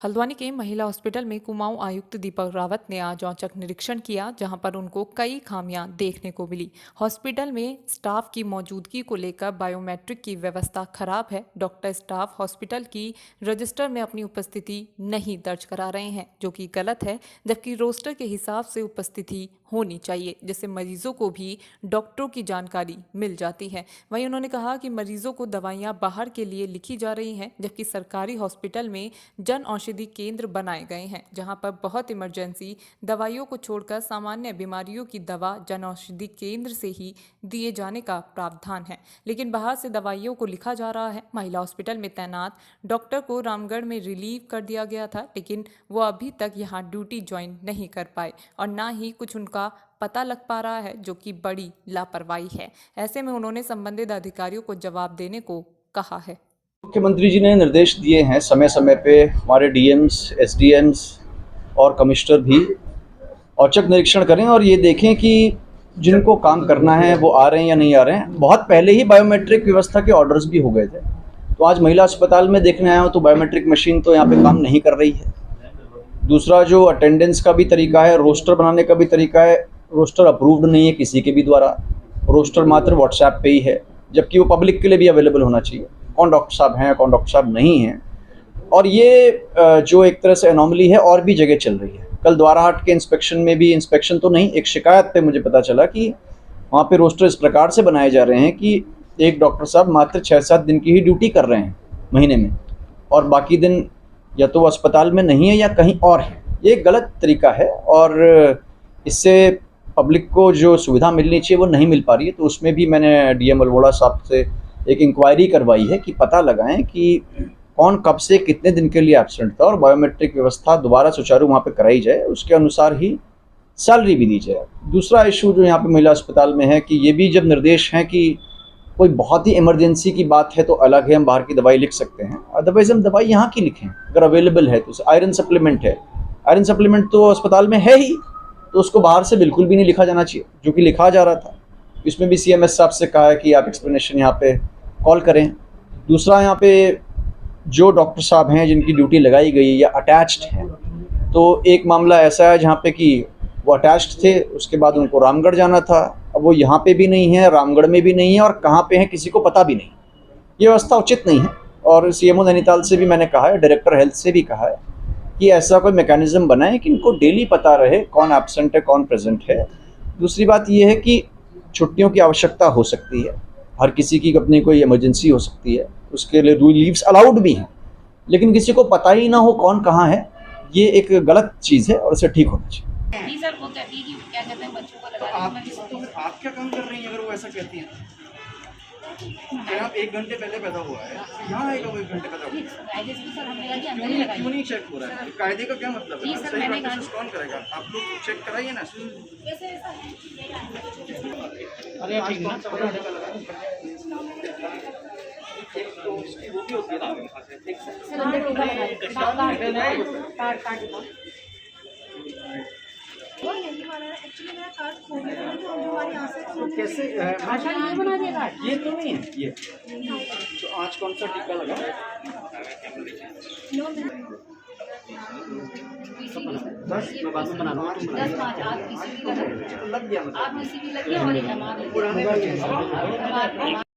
हल्द्वानी के महिला हॉस्पिटल में कुमाऊं आयुक्त दीपक रावत ने आज औचक निरीक्षण किया, जहां पर उनको कई खामियां देखने को मिली। हॉस्पिटल में स्टाफ की मौजूदगी को लेकर बायोमेट्रिक की व्यवस्था खराब है। डॉक्टर स्टाफ हॉस्पिटल की रजिस्टर में अपनी उपस्थिति नहीं दर्ज करा रहे हैं, जो कि गलत है, जबकि रोस्टर के हिसाब से उपस्थिति होनी चाहिए, जिससे मरीजों को भी डॉक्टरों की जानकारी मिल जाती है। वहीं उन्होंने कहा कि मरीजों को दवाइयां बाहर के लिए लिखी जा रही हैं, जबकि सरकारी हॉस्पिटल में जन औषधि केंद्र बनाए गए हैं, जहां पर बहुत इमरजेंसी दवाइयों को छोड़कर सामान्य बीमारियों की दवा जन औषधि केंद्र से ही दिए जाने का प्रावधान है, लेकिन बाहर से दवाइयों को लिखा जा रहा है। महिला हॉस्पिटल में तैनात डॉक्टर को रामगढ़ में रिलीव कर दिया गया था, लेकिन वो अभी तक यहाँ ड्यूटी ज्वाइन नहीं कर पाए और ना ही कुछ उनका पता लग पा रहा है, जो कि बड़ी लापरवाही है। ऐसे में उन्होंने संबंधित अधिकारियों को जवाब देने को कहा है। मुख्यमंत्री जी ने निर्देश दिए हैं समय समय पे हमारे डीएम्स, एसडीएम्स और कमिश्नर भी औचक निरीक्षण करें और ये देखें कि जिनको काम करना है वो आ रहे हैं या नहीं आ रहे हैं। बहुत पहले ही बायोमेट्रिक व्यवस्था के ऑर्डर्स भी हो गए थे, तो आज महिला अस्पताल में देखने आया हूँ तो बायोमेट्रिक मशीन तो यहाँ पे काम नहीं कर रही है। दूसरा, जो अटेंडेंस का भी तरीका है, रोस्टर बनाने का भी तरीका है, रोस्टर अप्रूव्ड नहीं है किसी के भी द्वारा। रोस्टर मात्र व्हाट्सएप पे ही है, जबकि वो पब्लिक के लिए भी अवेलेबल होना चाहिए। कौन डॉक्टर साहब हैं, कौन डॉक्टर साहब नहीं हैं, और ये जो एक तरह से एनोमली है और भी जगह चल रही है। कल द्वाराहाट के इंस्पेक्शन में भी, इंस्पेक्शन तो नहीं, एक शिकायत पे मुझे पता चला कि वहाँ पे रोस्टर इस प्रकार से बनाए जा रहे हैं कि एक डॉक्टर साहब मात्र 6-7 दिन की ही ड्यूटी कर रहे हैं महीने में, और बाकी दिन या तो वो अस्पताल में नहीं है या कहीं और है। ये गलत तरीका है और इससे पब्लिक को जो सुविधा मिलनी चाहिए वो नहीं मिल पा रही है। तो उसमें भी मैंने डीएम अल्मोड़ा साहब से एक इंक्वायरी करवाई है कि पता लगाएं कि कौन कब से कितने दिन के लिए एब्सेंट था और बायोमेट्रिक व्यवस्था दोबारा सुचारू वहाँ पे कराई जाए, उसके अनुसार ही सैलरी भी दी जाए। दूसरा इशू जो यहाँ पे महिला अस्पताल में है कि ये भी जब निर्देश हैं कि कोई बहुत ही इमरजेंसी की बात है तो अलग है, हम बाहर की दवाई लिख सकते हैं, अदरवाइज हम दवाई यहाँ की लिखें अगर अवेलेबल है तो। आयरन सप्लीमेंट है, आयरन सप्लीमेंट तो अस्पताल में है ही, तो उसको बाहर से बिल्कुल भी नहीं लिखा जाना चाहिए, जो कि लिखा जा रहा था। इसमें भी सीएमएस साहब से कहा है कि आप एक्सप्लेनेशन यहाँ पे कॉल करें। दूसरा, यहाँ पे जो डॉक्टर साहब हैं जिनकी ड्यूटी लगाई गई या अटैच्ड हैं, तो एक मामला ऐसा है जहाँ पे कि वो अटैच्ड थे, उसके बाद उनको रामगढ़ जाना था, अब वो यहाँ पे भी नहीं है, रामगढ़ में भी नहीं है, और कहाँ पे है किसी को पता भी नहीं। ये व्यवस्था उचित नहीं है और सीएमओ नैनीताल से भी मैंने कहा है, डायरेक्टर हेल्थ से भी कहा है कि ऐसा कोई मैकेनिज्म बनाए कि इनको डेली पता रहे कौन एब्सेंट है, कौन प्रेजेंट है। दूसरी बात ये है कि छुट्टियों की आवश्यकता हो सकती है, हर किसी की अपनी कोई इमरजेंसी हो सकती है, उसके लिए लीव्स अलाउड भी हैं, लेकिन किसी को पता ही ना हो कौन कहाँ है, ये एक गलत चीज़ है और इसे ठीक होना चाहिए। जी सर, वो कहती है कि क्या कहते हैं बच्चों को लगा आप क्या काम कर रही हैं अगर वो ऐसा कहती हैं? आप 1 घंटे पहले पैदा हुआ है, यहाँ आएगा वो 1 घंटे पैदा हुआ है। कायदे से सर हमने कहा कि अंदर ही लगाइए। क्यों नहीं चेक हो रहा है? कायदे का क्या मतलब है? जी सर, सही मैंने कहा प्रैक्टिस कौन करेगा? आप लोग चेक कराइए ना। अरे ठीक है कैसे ये तो नहीं है ये। तो आज कौन सा टीका लगा? 10 मैं बाद में बना रहा हूँ। 10 5 आप किसी भी लग गया मतलब। आप किसी भी लगे और हमारे